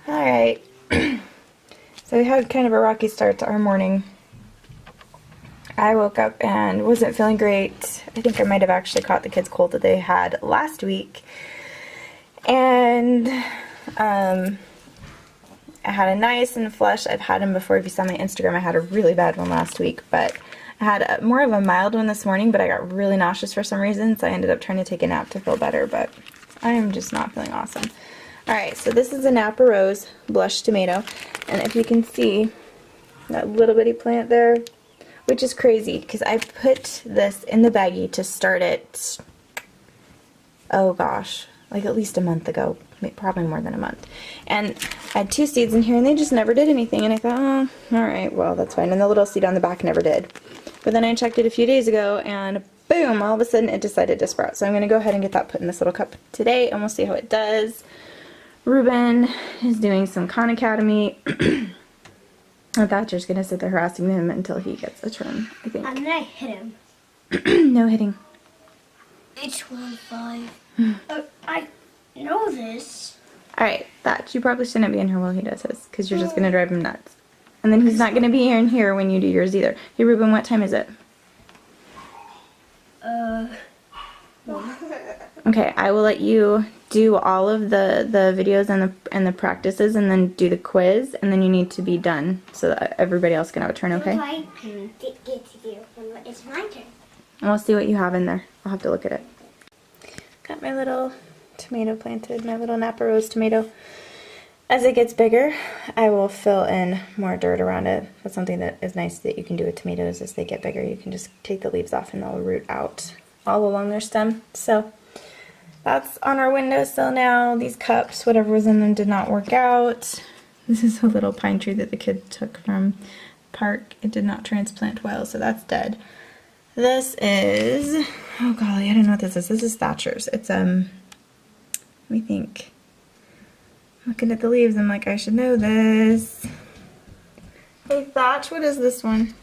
Alright, so we had kind of a rocky start to our morning. I woke up and wasn't feeling great. I think I might have actually caught the kids' cold that they had last week. And I had a nice and flush. I've had them before. If you saw my Instagram, I had a really bad one last week, but I had more of a mild one this morning, but I got really nauseous for some reason, so I ended up trying to take a nap to feel better, but I am just not feeling awesome. Alright, so this is a Napa Rose blush tomato, and if you can see that little bitty plant there, which is crazy, because I put this in the baggie to start it, oh gosh, like at least a month ago, probably more than a month. And I had 2 seeds in here, and they just never did anything, and I thought, oh, alright, well, that's fine. And the little seed on the back never did. But then I checked it a few days ago, and boom, all of a sudden it decided to sprout. So I'm going to go ahead and get that put in this little cup today, and we'll see how it does. Ruben is doing some Khan Academy. Thatcher's going to sit there harassing him until he gets a turn, I think. And then I hit him. No hitting. H15. I know this. Alright, Thatch, you probably shouldn't be in here while he does his, because you're just going to drive him nuts. And then he's not going to be in here when you do yours either. Hey, Ruben, what time is it? Okay, I will let you do all of the videos and the practices, and then do the quiz, and then you need to be done so that everybody else can have a turn, okay? I can get to do when it's my turn. And we'll see what you have in there. I'll have to look at it. Got my little tomato planted, my little Napa Rose tomato. As it gets bigger, I will fill in more dirt around it. That's something that is nice that you can do with tomatoes. As they get bigger, you can just take the leaves off and they'll root out all along their stem. So that's on our windowsill now. These cups, whatever was in them, did not work out. This is a little pine tree that the kid took from the park. It did not transplant well, so that's dead. This is, oh golly, I don't know what this is. This is Thatcher's. It's, let me think. Looking at the leaves, I'm like, I should know this. Hey Thatch, what is this one?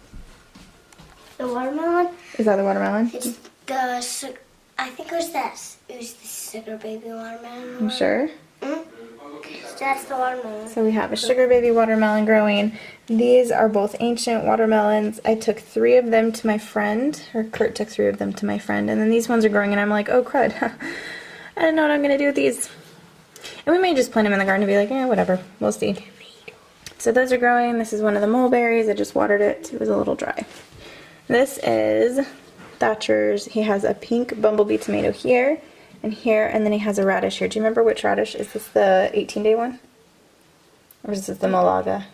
The watermelon? Is that the watermelon? It's the, I think it was this. It was the sugar baby watermelon. You sure? Mm-hmm. That's the watermelon. So we have a sugar baby watermelon growing. These are both ancient watermelons. I took 3 of them to my friend, or Kurt took 3 of them to my friend, and then these ones are growing, and I'm like, oh crud. I don't know what I'm going to do with these. And we may just plant them in the garden and be like, eh, whatever. We'll see. So those are growing. This is one of the mulberries. I just watered it. It was a little dry. This is Thatcher's. He has a pink bumblebee tomato here and here, and then he has a radish here. Do you remember which radish? Is this the 18-day one? Or is this the Malaga?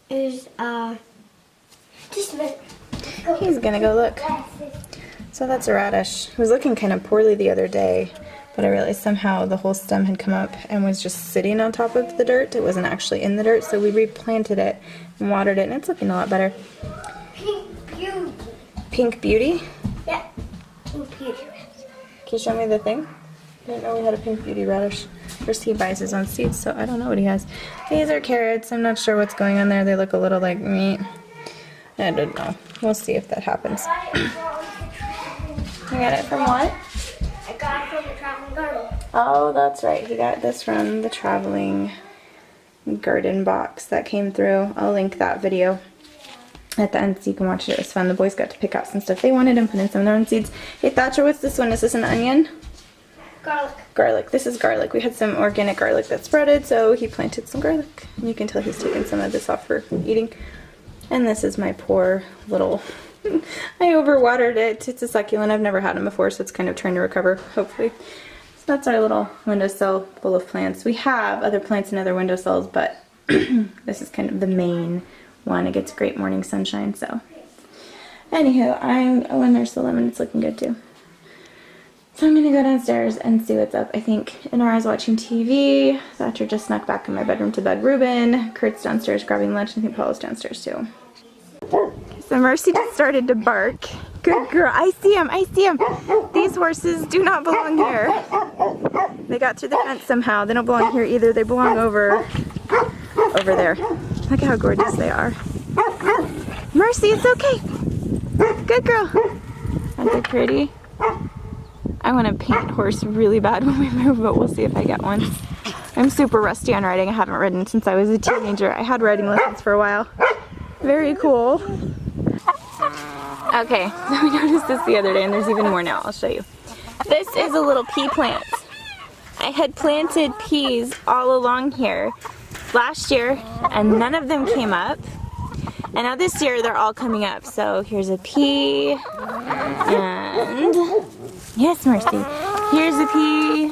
It is, just a minute. He's gonna go look. So that's a radish. It was looking kind of poorly the other day, but I realized somehow the whole stem had come up and was just sitting on top of the dirt. It wasn't actually in the dirt, so we replanted it and watered it, and it's looking a lot better. Pink beauty. Pink Beauty? Yeah. Pink beauty. Can you show me the thing? I didn't know we had a Pink Beauty radish. First he buys his own seeds, so I don't know what he has. These are carrots. I'm not sure what's going on there. They look a little like meat. I don't know. We'll see if that happens. You got it from what? I got it from the traveling garden. Oh, that's right. He got this from the traveling garden box that came through. I'll link that video at the end so you can watch it. It was fun. The boys got to pick out some stuff they wanted and put in some of their own seeds. Hey Thatcher, what's this one? Is this an onion? Garlic. Garlic. This is garlic. We had some organic garlic that sprouted, so he planted some garlic. And you can tell he's taking some of this off for eating. And this is my poor little... I overwatered it. It's a succulent. I've never had them before, so it's kind of trying to recover, hopefully. So that's our little windowsill full of plants. We have other plants in other windowsills, but this is kind of the main one. It gets great morning sunshine, so. Anywho, and there's the lemon. It's looking good too. So I'm going to go downstairs and see what's up. I think Inara's watching TV. Thatcher just snuck back in my bedroom to bed Ruben. Kurt's downstairs grabbing lunch. I think Paula's downstairs too. So Mercy just started to bark. Good girl. I see him. I see him. These horses do not belong here. They got through the fence somehow. They don't belong here either. They belong over there. Look at how gorgeous they are. Mercy, it's okay. Good girl. Aren't they pretty? I want to paint horse really bad when we move, but we'll see if I get one. I'm super rusty on riding. I haven't ridden since I was a teenager. I had riding lessons for a while. Very cool. Okay, so we noticed this the other day, and there's even more now. I'll show you. This is a little pea plant. I had planted peas all along here last year, and none of them came up. And now this year, they're all coming up. So here's a pea, and yes, Mercy. Here's a pea,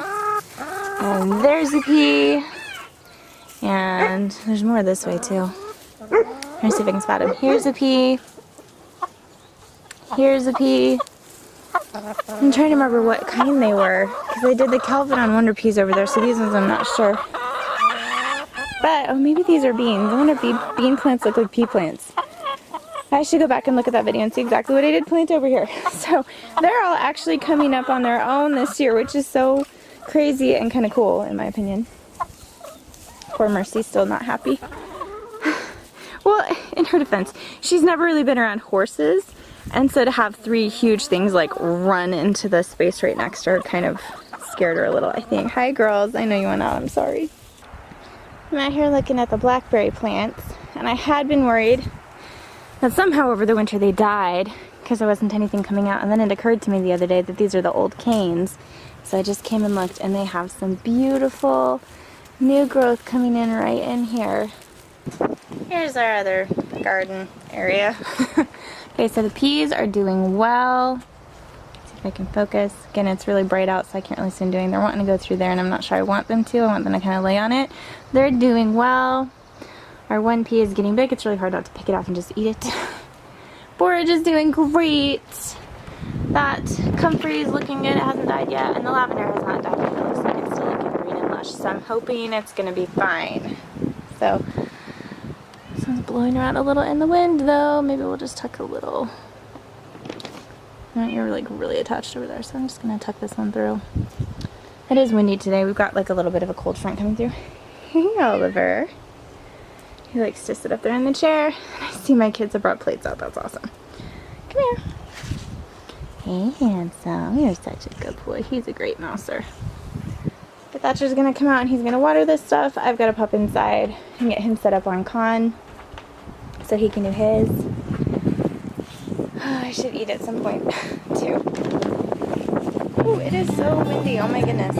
and there's a pea, and there's more this way too. Let me see if I can spot them. Here's a pea. Here's a pea. I'm trying to remember what kind they were, because I did the Kelvin on Wonder Peas over there, so these ones I'm not sure. But, oh, maybe these are beans. I wonder if bean plants look like pea plants. I should go back and look at that video and see exactly what I did plant over here. So, they're all actually coming up on their own this year, which is so crazy and kind of cool, in my opinion. Poor Mercy's still not happy. Well, in her defense, she's never really been around horses. And so to have 3 huge things like run into the space right next to her kind of scared her a little, I think. Hi girls, I know you went out, I'm sorry. I'm out here looking at the blackberry plants, and I had been worried that somehow over the winter they died because there wasn't anything coming out, and then it occurred to me the other day that these are the old canes. So I just came and looked, and they have some beautiful new growth coming in right in here. Here's our other garden area. Okay, so the peas are doing well. Let's see if I can focus. Again, it's really bright out, so I can't really see them doing. They're wanting to go through there, and I'm not sure I want them to. I want them to kind of lay on it. They're doing well. Our one pea is getting big. It's really hard not to pick it off and just eat it. Borage is doing great. That comfrey is looking good. It hasn't died yet, and the lavender has not died yet. It looks like it's still looking green and lush, so I'm hoping it's going to be fine. So, this one's blowing around a little in the wind, though. Maybe we'll just tuck a little. You're like really attached over there, so I'm just going to tuck this one through. It is windy today. We've got like a little bit of a cold front coming through. Hey, Oliver. He likes to sit up there in the chair. I see my kids have brought plates out. That's awesome. Come here. Hey, handsome. You're such a good boy. He's a great mouser. But Thatcher's going to come out and he's going to water this stuff. I've got to pop inside and get him set up on con so he can do his. I should eat at some point, too. Ooh, it is so windy. Oh my goodness.